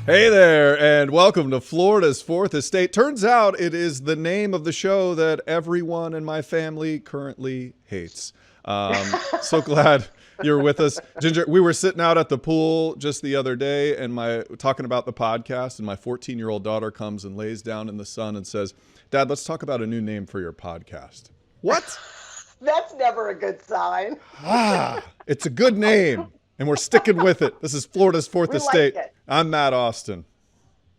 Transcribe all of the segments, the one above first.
Hey there, and welcome to Florida's Fourth Estate. Turns out it is the name of the show that everyone in my family currently hates. So glad you're with us. Ginger, we were sitting out at the pool just the other day and talking about the podcast, and my 14-year-old daughter comes and lays down in the sun and says, "Dad, let's talk about a new name for your podcast." What? That's never a good sign. It's a good name, and we're sticking with it. This is Florida's Fourth We Estate. like it. I'm Matt Austin.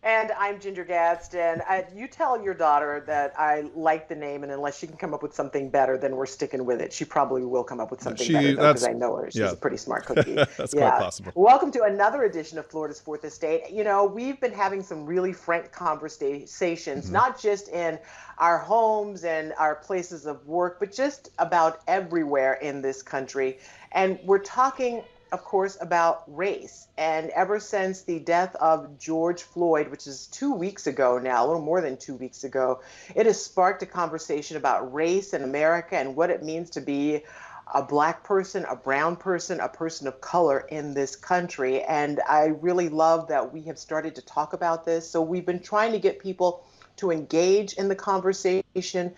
And I'm Ginger Gadsden. You tell your daughter that I like the name, and unless she can come up with something better, then we're sticking with it. She probably will come up with something better, though, because I know her. She's a pretty smart cookie. That's quite possible. Welcome to another edition of Florida's Fourth Estate. You know, we've been having some really frank conversations, not just in our homes and our places of work, but just about everywhere in this country. And we're talking, of course, about race. And ever since the death of George Floyd, which is 2 weeks ago now, a little more than 2 weeks ago, it has sparked a conversation about race in America and what it means to be a Black person, a brown person, a person of color in this country. And I really love that we have started to talk about this. So we've been trying to get people to engage in the conversation.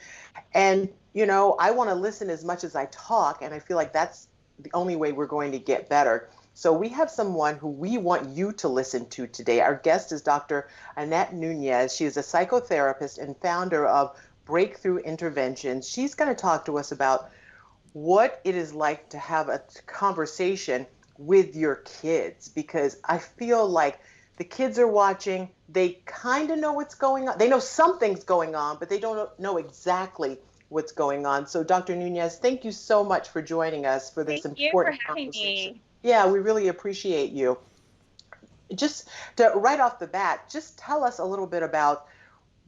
And, you know, I want to listen as much as I talk, and I feel like that's the only way we're going to get better. So we have someone who we want you to listen to today. Our guest is Dr. Annette Nunez. She is a psychotherapist and founder of Breakthrough Interventions. She's going to talk to us about what it is like to have a conversation with your kids, because I feel like the kids are watching. They kind of know what's going on. They know something's going on, but they don't know exactly what's going on. So Dr. Nunez, thank you so much for joining us for this important conversation. Yeah, we really appreciate you. Just to right off the bat, just tell us a little bit about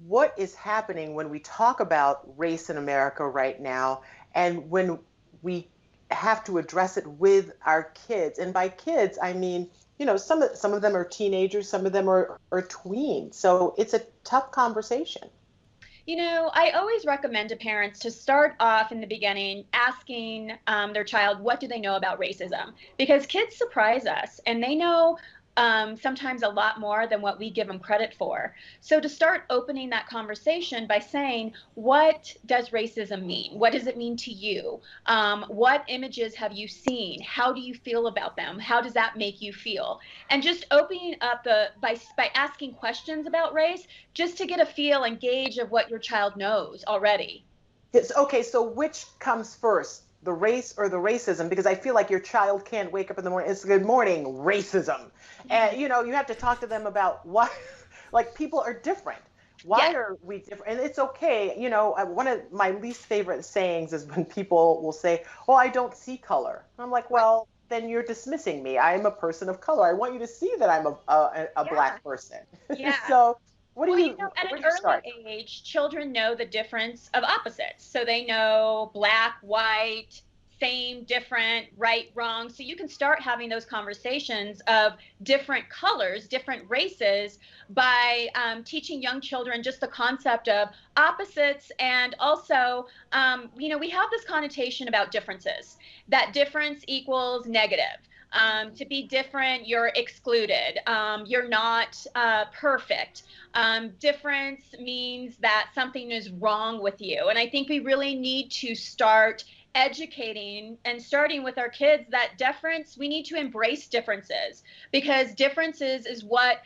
what is happening when we talk about race in America right now, and when we have to address it with our kids. And by kids, I mean, you know, some of them are teenagers, some of them are tweens. So it's a tough conversation. You know, I always recommend to parents to start off in the beginning asking their child, what do they know about racism? Because kids surprise us, and they know sometimes a lot more than what we give them credit for. So to start opening that conversation by saying, what does racism mean? What does it mean to you? What images have you seen? How do you feel about them? How does that make you feel? And just opening up by asking questions about race, just to get a feel and gauge of what your child knows already. Okay, so which comes first? The race or the racism? Because I feel like your child can't wake up in the morning, it's good morning, racism. And, you know, you have to talk to them about why, like, people are different. Why are we different? And it's okay. You know, one of my least favorite sayings is when people will say, oh, I don't see color. I'm like, well, then you're dismissing me. I'm a person of color. I want you to see that I'm a Black person. Yeah. So what do you know, at an early age, children know the difference of opposites. So they know black, white, same, different, right, wrong. So you can start having those conversations of different colors, different races, by teaching young children just the concept of opposites. And also, you know, we have this connotation about differences, that difference equals negative. To be different, you're excluded. You're not perfect. Difference means that something is wrong with you. And I think we really need to start educating and starting with our kids that we need to embrace differences, because differences is what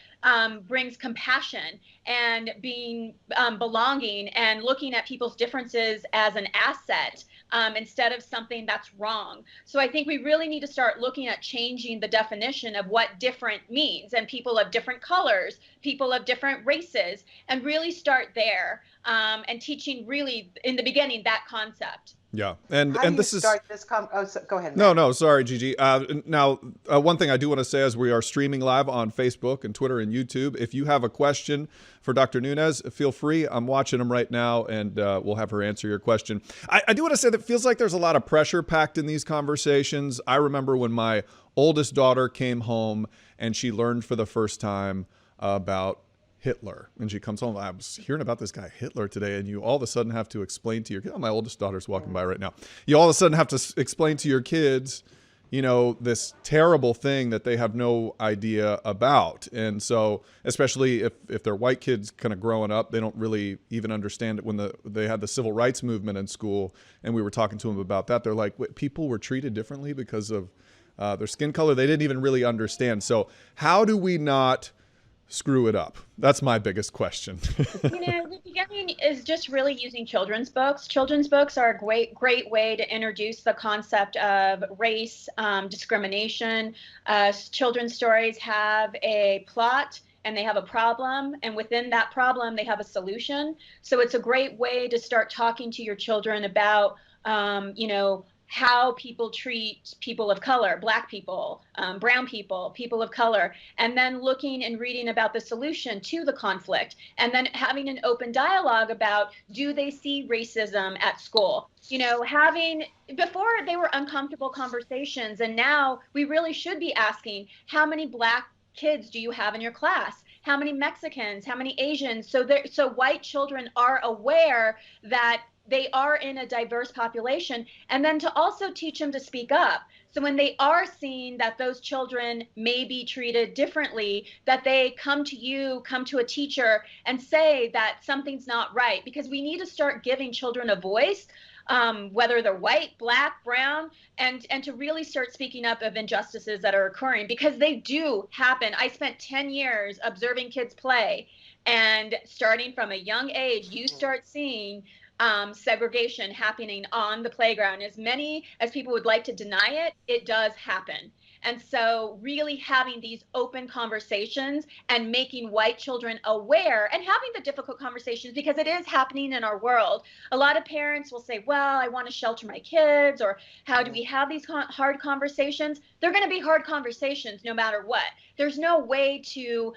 brings compassion and being belonging, and looking at people's differences as an asset instead of something that's wrong. So I think we really need to start looking at changing the definition of what different means, and people of different colors, people of different races, and really start there and teaching really in the beginning that concept. Yeah, and this is start this. Go ahead. Matt. No, sorry, Gigi. Now, one thing I do want to say is we are streaming live on Facebook and Twitter and YouTube. If you have a question for Dr. Nunez, feel free. I'm watching them right now, and we'll have her answer your question. I do want to say that it feels like there's a lot of pressure packed in these conversations. I remember when my oldest daughter came home and she learned for the first time about Hitler, and she comes home. I was hearing about this guy Hitler today, and you all of a sudden have to explain to your kids. Oh, my oldest daughter's walking by right now. You all of a sudden have to explain to your kids, this terrible thing that they have no idea about. And so, especially if they're white kids kind of growing up, they don't really even understand it. When they had the civil rights movement in school, and we were talking to them about that, they're like, people were treated differently because of their skin color. They didn't even really understand. So how do we not screw it up? That's my biggest question. The beginning is just really using children's books. Children's books are a great way to introduce the concept of race, discrimination. Children's stories have a plot and they have a problem, and within that problem, they have a solution. So it's a great way to start talking to your children about, how people treat people of color, Black people, brown people, people of color, and then looking and reading about the solution to the conflict, and then having an open dialogue about, do they see racism at school? Before they were uncomfortable conversations, and now we really should be asking, how many Black kids do you have in your class? How many Mexicans? How many Asians? So white children are aware that they are in a diverse population, and then to also teach them to speak up. So when they are seeing that those children may be treated differently, that they come to you, come to a teacher and say that something's not right, because we need to start giving children a voice, whether they're white, Black, brown, and to really start speaking up of injustices that are occurring, because they do happen. I spent 10 years observing kids play, and starting from a young age, you start seeing segregation happening on the playground. As many as people would like to deny it, it does happen. And so really having these open conversations and making white children aware and having the difficult conversations, because it is happening in our world. A lot of parents will say, well, I want to shelter my kids, or how do we have these hard conversations? They're going to be hard conversations no matter what. There's no way to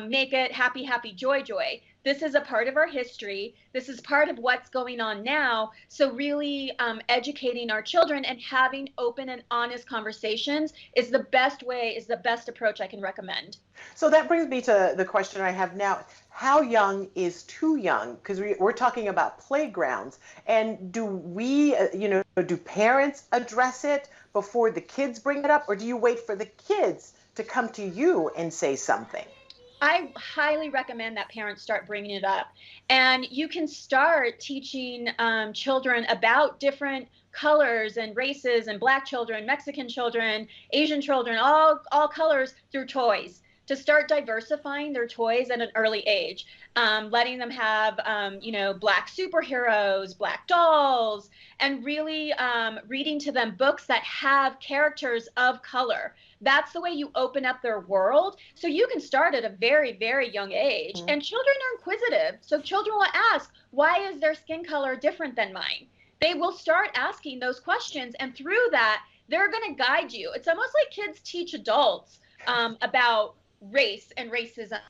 make it happy, happy, joy, joy. This is a part of our history. This is part of what's going on now. So really educating our children and having open and honest conversations is the best way, is the best approach I can recommend. So that brings me to the question I have now. How young is too young? Because we're talking about playgrounds. And do we, do parents address it before the kids bring it up? Or do you wait for the kids to come to you and say something? I highly recommend that parents start bringing it up. And you can start teaching children about different colors and races, and Black children, Mexican children, Asian children, all colors, through toys, to start diversifying their toys at an early age, letting them have, Black superheroes, Black dolls, and really reading to them books that have characters of color. That's the way you open up their world. So you can start at a very, very young age. Mm-hmm. And children are inquisitive. So children will ask, why is their skin color different than mine? They will start asking those questions. And through that, they're going to guide you. It's almost like kids teach adults about race and racism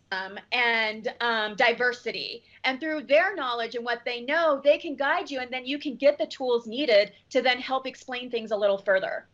and diversity. And through their knowledge and what they know, they can guide you. And then you can get the tools needed to then help explain things a little further.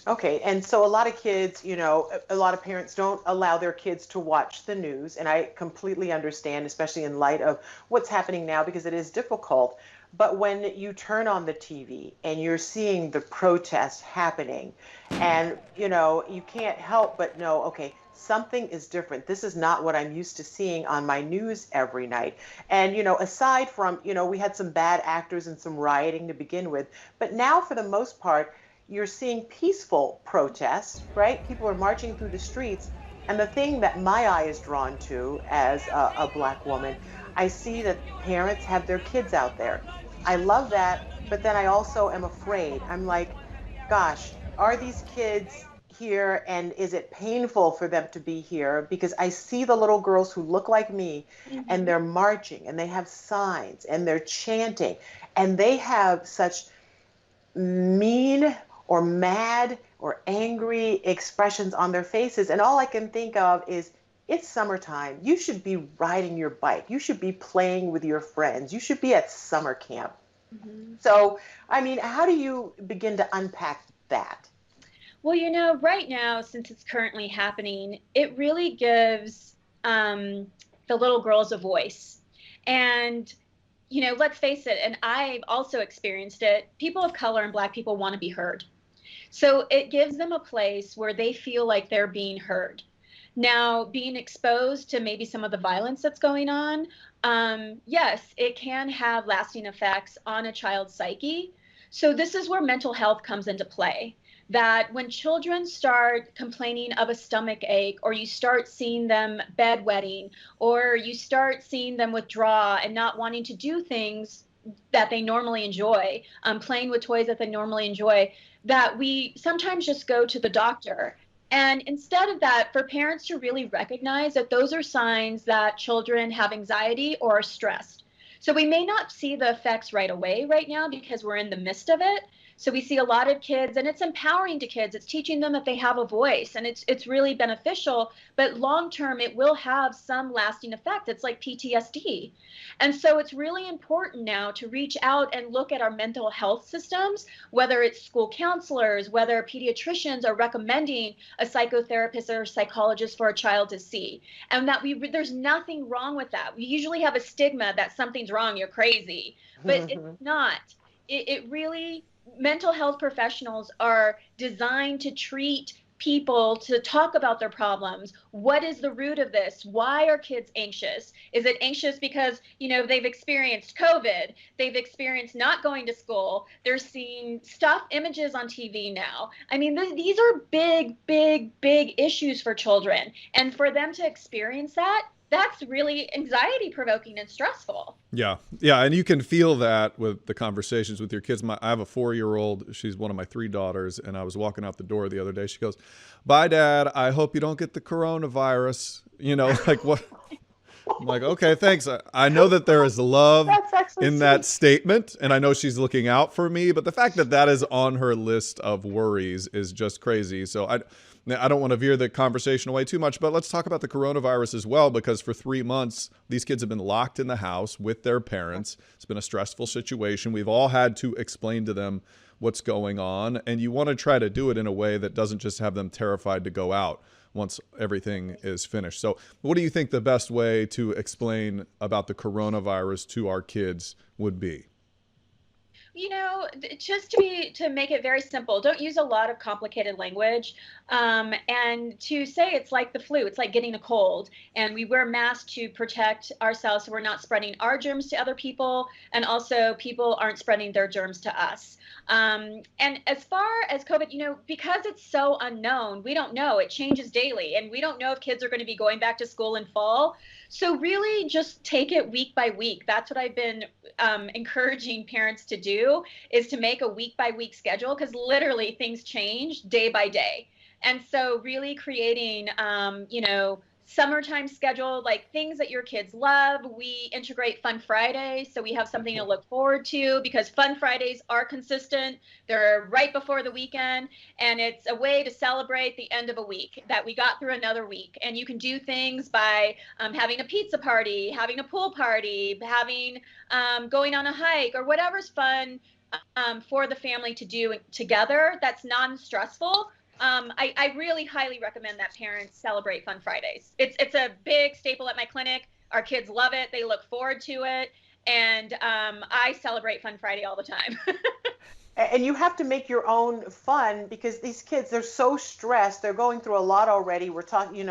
Okay, and so a lot of kids, a lot of parents don't allow their kids to watch the news, and I completely understand, especially in light of what's happening now, because it is difficult. But when you turn on the TV and you're seeing the protests happening, and, you can't help but know, okay, something is different. This is not what I'm used to seeing on my news every night. And, aside from, we had some bad actors and some rioting to begin with, but now for the most part, you're seeing peaceful protests, right? People are marching through the streets. And the thing that my eye is drawn to as a Black woman, I see that parents have their kids out there. I love that, but then I also am afraid. I'm like, gosh, are these kids here, and is it painful for them to be here? Because I see the little girls who look like me, mm-hmm. and they're marching, and they have signs, and they're chanting, and they have such mean or mad or angry expressions on their faces. And all I can think of is, it's summertime. You should be riding your bike. You should be playing with your friends. You should be at summer camp. Mm-hmm. So, how do you begin to unpack that? Well, right now, since it's currently happening, it really gives the little girls a voice. And let's face it, and I've also experienced it, people of color and Black people want to be heard. So it gives them a place where they feel like they're being heard. Now, being exposed to maybe some of the violence that's going on, yes, it can have lasting effects on a child's psyche. So this is where mental health comes into play. That when children start complaining of a stomach ache, or you start seeing them bedwetting, or you start seeing them withdraw and not wanting to do things that they normally enjoy, playing with toys that they normally enjoy, that we sometimes just go to the doctor. And instead of that, for parents to really recognize that those are signs that children have anxiety or are stressed. So we may not see the effects right away right now because we're in the midst of it. So we see a lot of kids, and it's empowering to kids. It's teaching them that they have a voice, and it's really beneficial. But long term, it will have some lasting effect. It's like PTSD. And so it's really important now to reach out and look at our mental health systems, whether it's school counselors, whether pediatricians are recommending a psychotherapist or a psychologist for a child to see. And that there's nothing wrong with that. We usually have a stigma that something's wrong, you're crazy, but it's not. It really, mental health professionals are designed to treat people, to talk about their problems. What is the root of this? Why are kids anxious? Is it anxious because, they've experienced COVID? They've experienced not going to school. They're seeing images on TV now. I mean, these are big, big, big issues for children. And for them to experience that, that's really anxiety provoking and stressful. Yeah. Yeah. And you can feel that with the conversations with your kids. I have a 4-year-old. She's one of my 3 daughters. And I was walking out the door the other day. She goes, "Bye, Dad. I hope you don't get the coronavirus." Like what? I'm like, okay, thanks. I know that there is love in that statement, and I know she's looking out for me, but the fact that that is on her list of worries is just crazy. So I don't want to veer the conversation away too much, but let's talk about the coronavirus as well, because for 3 months, these kids have been locked in the house with their parents. It's been a stressful situation. We've all had to explain to them what's going on, and you want to try to do it in a way that doesn't just have them terrified to go out once everything is finished. So what do you think the best way to explain about the coronavirus to our kids would be? Just to make it very simple, don't use a lot of complicated language, and to say it's like the flu, it's like getting a cold, and we wear masks to protect ourselves so we're not spreading our germs to other people, and also people aren't spreading their germs to us. And as far as COVID, because it's so unknown, we don't know. It changes daily, and we don't know if kids are going to be going back to school in fall. So really just take it week by week. That's what I've been encouraging parents to do, is to make a week by week schedule, because literally things change day by day. And so really creating, summertime schedule, like things that your kids love. We integrate Fun Fridays, so we have something to look forward to, because Fun Fridays are consistent. They're right before the weekend, and it's a way to celebrate the end of a week, that we got through another week. And you can do things by having a pizza party, having a pool party, having going on a hike, or whatever's fun for the family to do together that's non-stressful. I really highly recommend that parents celebrate Fun Fridays. It's a big staple at my clinic. Our kids love it. They look forward to it. And I celebrate Fun Friday all the time. And you have to make your own fun, because these kids, they're so stressed. They're going through a lot already. We're talking,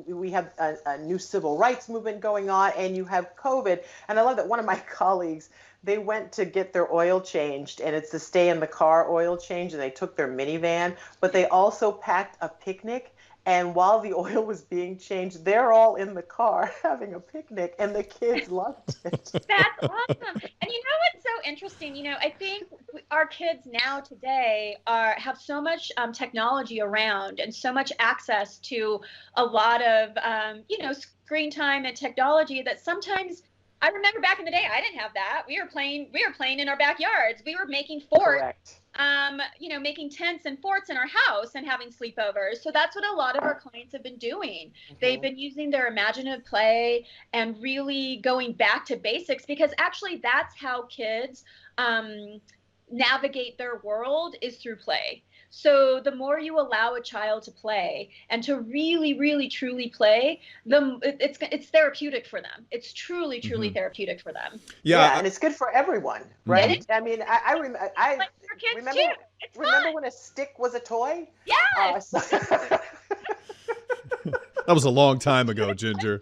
we have a new civil rights movement going on, and you have COVID. And I love that one of my colleagues, they went to get their oil changed, and it's the stay in the car oil change, and they took their minivan, but they also packed a picnic. And while the oil was being changed, they're all in the car having a picnic, and the kids loved it. That's awesome. And what's so interesting? I think our kids now today have so much technology around, and so much access to a lot of, screen time and technology, that sometimes, I remember back in the day, I didn't have that. We were playing in our backyards. We were making forts. Correct. Making tents and forts in our house and having sleepovers. So that's what a lot of our clients have been doing. Mm-hmm. They've been using their imaginative play and really going back to basics, because actually that's how kids navigate their world, is through play. So the more you allow a child to play and to really, really, truly play, it's therapeutic for them. It's truly, truly therapeutic for them. Yeah, and it's good for everyone, right? I mean, I Like for kids remember too. It's remember fun. when a stick was a toy? Yes. That was a long time ago, Ginger.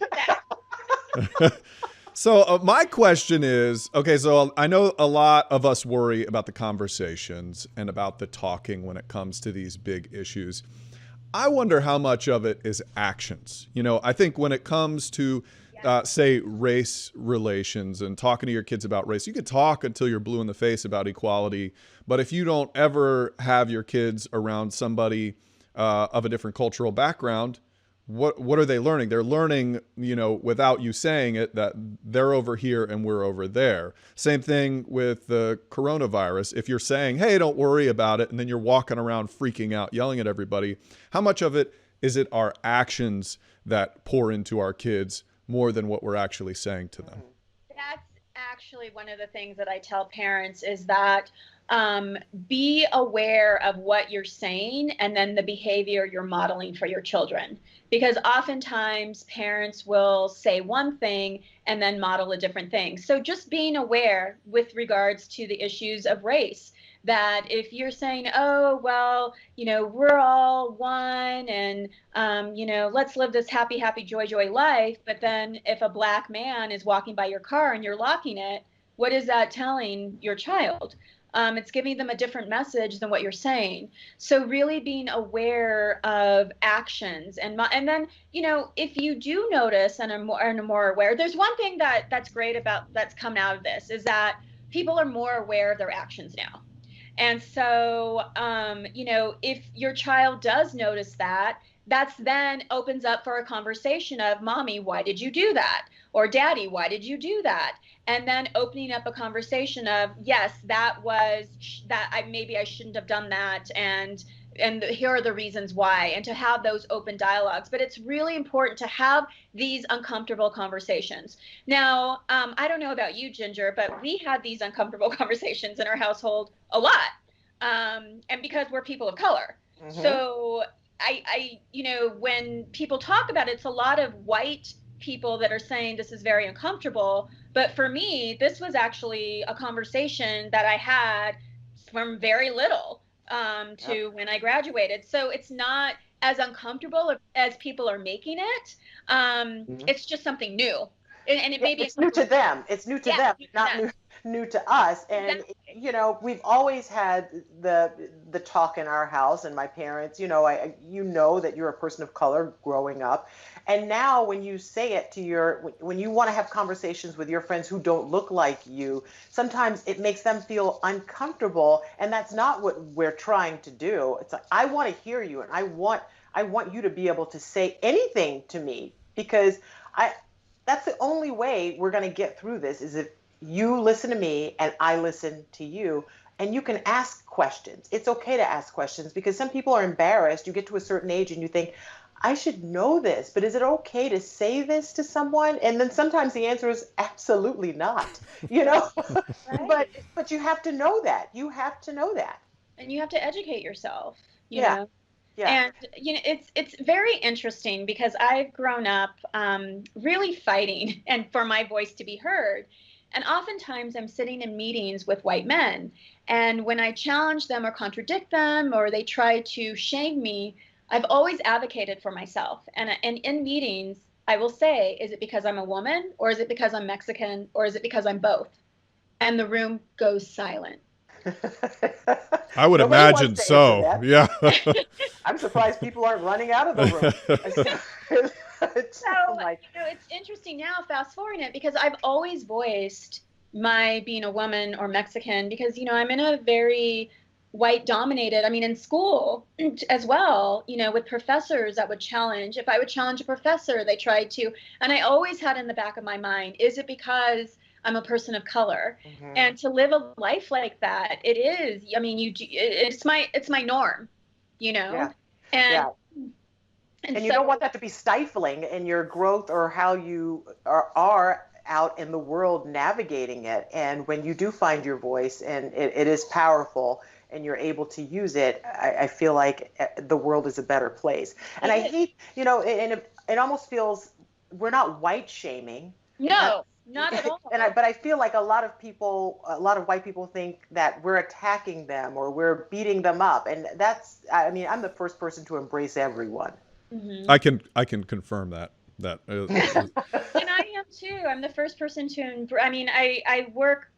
So my question is, okay, so I know a lot of us worry about the conversations and about the talking when it comes to these big issues. I wonder how much of it is actions. You know, I think when it comes to, say, race relations and talking to your kids about race, you could talk until you're blue in the face about equality. But if you don't ever have your kids around somebody of a different cultural background, what are they learning? They're learning, you know, without you saying it, that they're over here and we're over there. Same thing with the coronavirus. If you're saying, hey, don't worry about it, and then you're walking around freaking out, yelling at everybody, how much of it is it our actions that pour into our kids more than what we're actually saying to them? That's actually one of the things that I tell parents is that be aware of what you're saying and then the behavior you're modeling for your children. Because oftentimes parents will say one thing and then model a different thing. So just being aware with regards to the issues of race, that if you're saying, oh, well, you know, we're all one and, you know, let's live this happy, happy, joy, joy life. But then if a Black man is walking by your car and you're locking it, what is that telling your child? It's giving them a different message than what you're saying. So really being aware of actions and then, you know, if you do notice and are more aware, there's one thing that's great about that's come out of this is that people are more aware of their actions now. And so, you know, if your child does notice that, that's then opens up for a conversation of, mommy, why did you do that? Or daddy, why did you do that? And then opening up a conversation of, yes, that was that maybe I shouldn't have done that. And here are the reasons why, and to have those open dialogues. But it's really important to have these uncomfortable conversations. Now, I don't know about you, Ginger, but we had these uncomfortable conversations in our household a lot. And because we're people of color. So I, you know, when people talk about it, it's a lot of white people that are saying this is very uncomfortable. But for me, this was actually a conversation that I had from very little to when I graduated. So it's not as uncomfortable as people are making it. It's just something new. And it may be it's new to them. It's new to them, not new to us. And exactly. You know, we've always had the talk in our house, and my parents. You know, you know that you're a person of color growing up, and now when you say it to when you want to have conversations with your friends who don't look like you, sometimes it makes them feel uncomfortable, and that's not what we're trying to do. It's like, I want to hear you, and I want you to be able to say anything to me, because that's the only way we're going to get through this, is if you listen to me and I listen to you, and you can ask questions. It's okay to ask questions, because some people are embarrassed. You get to a certain age and you think, I should know this, but is it okay to say this to someone? And then sometimes the answer is absolutely not, you know, Right. but you have to know that. You have to know that. And you have to educate yourself, you Yeah. know. Yeah. And you know, it's very interesting because I've grown up really fighting and for my voice to be heard. And oftentimes I'm sitting in meetings with white men, and when I challenge them or contradict them or they try to shame me, I've always advocated for myself. And in meetings, I will say, is it because I'm a woman, or is it because I'm Mexican, or is it because I'm both? And the room goes silent. I would Nobody imagine wants to so. answer that. Yeah. I'm surprised people aren't running out of the room. So, you know, it's interesting now, fast forwarding it, because I've always voiced my being a woman or Mexican, because, you know, I'm in a very white dominated, I mean, in school as well, you know, with professors that would challenge. If I would challenge a professor, they tried to, and I always had in the back of my mind, is it because I'm a person of color? And to live a life like that, it is, I mean, it's my norm, you know? Yeah. And you so, don't want that to be stifling in your growth or how you are out in the world navigating it. And when you do find your voice and it is powerful and you're able to use it, I feel like the world is a better place. And I hate, and it almost feels we're not white shaming. No, not at all. But I feel like a lot of white people think that we're attacking them or we're beating them up. And I'm the first person to embrace everyone. Mm-hmm. I can confirm that. And I am too. I'm the first person to. I work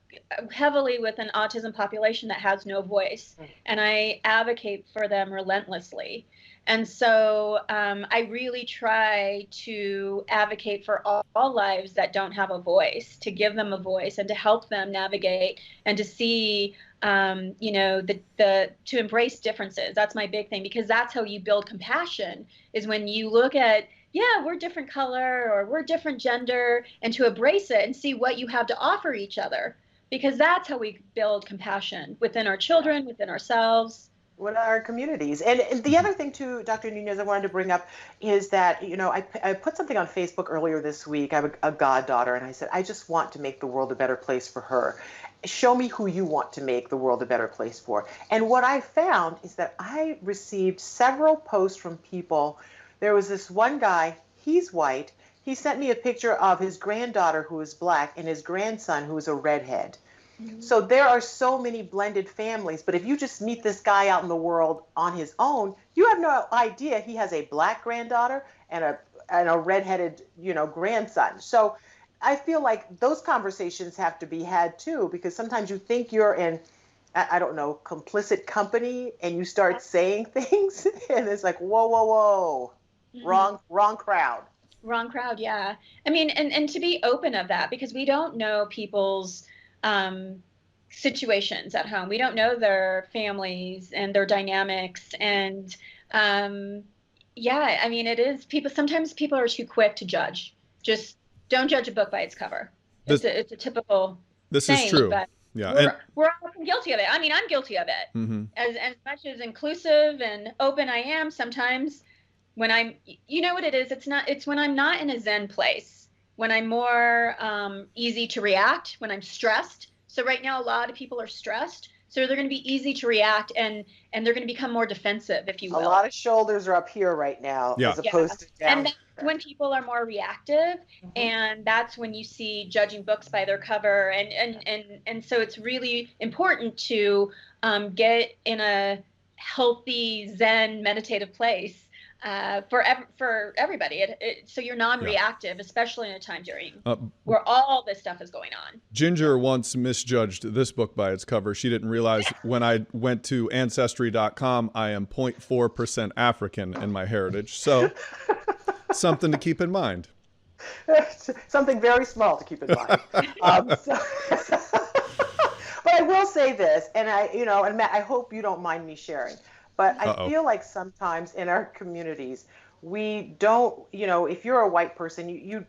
heavily with an autism population that has no voice, and I advocate for them relentlessly. And so I really try to advocate for all lives that don't have a voice, to give them a voice and to help them navigate and to see, to embrace differences. That's my big thing, because that's how you build compassion, is when you look at, we're different color or we're different gender, and to embrace it and see what you have to offer each other, because that's how we build compassion within our children, within ourselves. What are our communities? And the other thing too, Dr. Nunez, I wanted to bring up is that, I put something on Facebook earlier this week. I have a goddaughter, and I said, I just want to make the world a better place for her. Show me who you want to make the world a better place for. And what I found is that I received several posts from people. There was this one guy, he's white. He sent me a picture of his granddaughter who is black and his grandson who is a redhead. Mm-hmm. So there are so many blended families, but if you just meet this guy out in the world on his own, you have no idea he has a black granddaughter and a redheaded, grandson. So I feel like those conversations have to be had too, because sometimes you think you're in, I don't know, complicit company, and you start saying things and it's like, whoa, mm-hmm. wrong crowd. Wrong crowd, yeah. I mean, and to be open of that, because we don't know people's situations at home. We don't know their families and their dynamics. And it is sometimes people are too quick to judge. Just don't judge a book by its cover. It's a typical This thing, is true. But yeah. We're often guilty of it. I mean, I'm guilty of it. Mm-hmm. As much as inclusive and open I am, sometimes when I'm, what it is, it's when I'm not in a Zen place, when I'm more easy to react, when I'm stressed. So right now, a lot of people are stressed, so they're going to be easy to react, and they're going to become more defensive, if you will. A lot of shoulders are up here right now, as opposed to down. And that's when people are more reactive, mm-hmm. and that's when you see judging books by their cover, and so it's really important to get in a healthy Zen meditative place. For everybody, so you're non-reactive, especially in a time where all this stuff is going on. Ginger once misjudged this book by its cover. She didn't realize when I went to Ancestry.com, I am 0.4% African in my heritage. So something to keep in mind. Something very small to keep in mind. But I will say this, and and Matt, I hope you don't mind me sharing. But I feel like sometimes in our communities, we don't, if you're a white person, you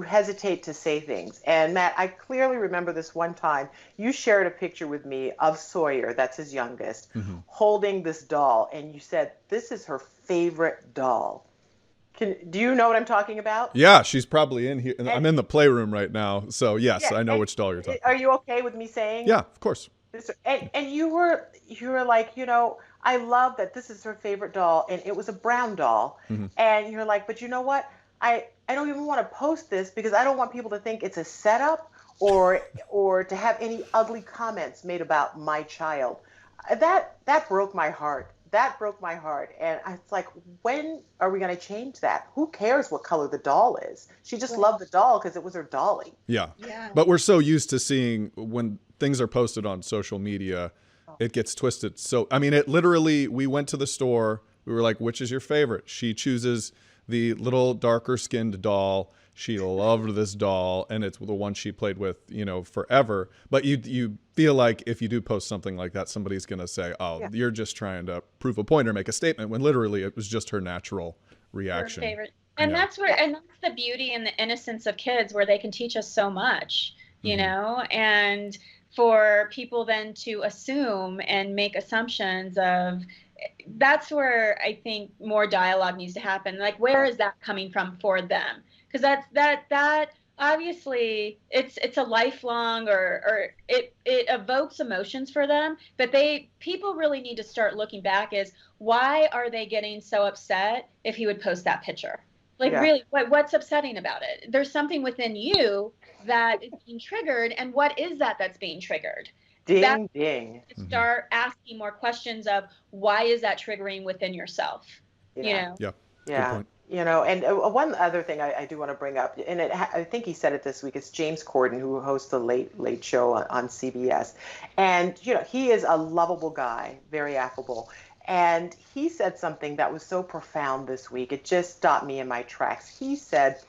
hesitate to say things. And Matt, I clearly remember this one time you shared a picture with me of Sawyer, that's his youngest, mm-hmm. holding this doll. And you said, this is her favorite doll. Do you know what I'm talking about? Yeah, she's probably in here. I'm in the playroom right now. So yes, I know which doll you're talking about. Are you okay with me saying? Yeah, of course. And you were like, I love that this is her favorite doll, and it was a brown doll. Mm-hmm. And you're like, but you know what? I don't even want to post this because I don't want people to think it's a setup or to have any ugly comments made about my child. That broke my heart. That broke my heart. And it's like, when are we going to change that? Who cares what color the doll is? She just loved the doll because it was her dolly. Yeah. But we're so used to seeing when things are posted on social media, it gets twisted. So, I mean, we went to the store. We were like, which is your favorite? She chooses the little darker skinned doll. She loved this doll, and it's the one she played with, forever. But you feel like if you do post something like that, somebody's going to say, you're just trying to prove a point or make a statement, when literally it was just her natural reaction. Her favorite. And that's the beauty and the innocence of kids, where they can teach us so much, and for people then to assume and make assumptions that's where I think more dialogue needs to happen. Like, where is that coming from for them? Because that obviously it's a lifelong, or it evokes emotions for them, but people really need to start looking back as, why are they getting so upset if he would post that picture? Like, Yeah. really, what's upsetting about it? There's something within you that is being triggered, and what is that that's being triggered? That, Ding, ding. start asking more questions of, why is that triggering within yourself? You Yeah. know? Yeah. Good Yeah. point. You know, and one other thing I do want to bring up, and I think he said it this week, is James Corden, who hosts the Late Show on CBS. And, you know, he is a lovable guy, very affable. And he said something that was so profound this week. It just stopped me in my tracks. He said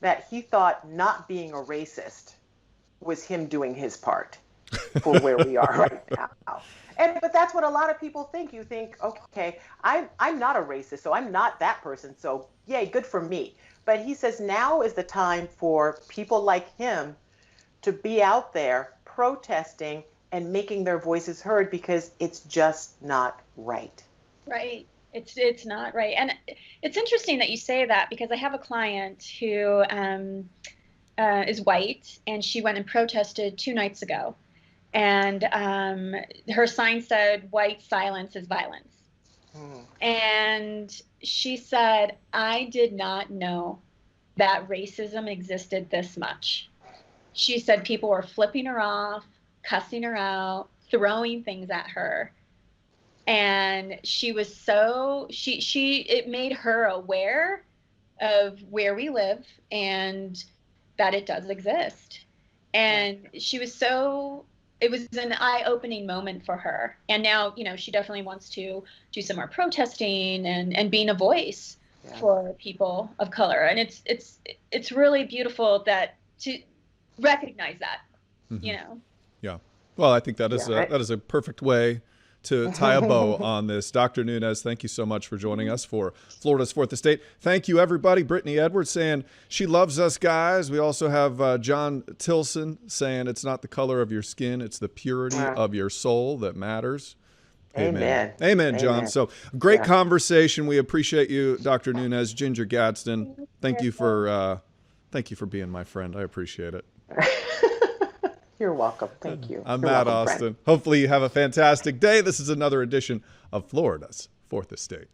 that he thought not being a racist was him doing his part for where we are right now. But that's what a lot of people think. You think, okay, I'm not a racist, so I'm not that person. So yay, good for me. But he says now is the time for people like him to be out there protesting and making their voices heard, because it's just not right. Right. It's not right. And it's interesting that you say that, because I have a client who is white, and she went and protested 2 nights ago. And her sign said, "White silence is violence." And she said, "I did not know that racism existed this much." She said people were flipping her off, cussing her out, throwing things at her. And she was so, it made her aware of where we live and that it does exist. And she was so, it was an eye-opening moment for her. And now, you know, she definitely wants to do some more protesting and being a voice for people of color. And it's really beautiful that to recognize that, you know. Yeah. Well, I think that is a perfect way to tie a bow on this. Dr. Nunez, thank you so much for joining us for Florida's Fourth Estate. Thank you, everybody. Brittany Edwards saying she loves us guys. We also have John Tilson saying it's not the color of your skin, it's the purity of your soul that matters. Amen. Amen, John. So great conversation. We appreciate you, Dr. Nunez. Ginger Gadsden, thank you for being my friend. I appreciate it. You're welcome. Thank you. I'm You're Matt welcome, Austin. friend. Hopefully you have a fantastic day. This is another edition of Florida's Fourth Estate.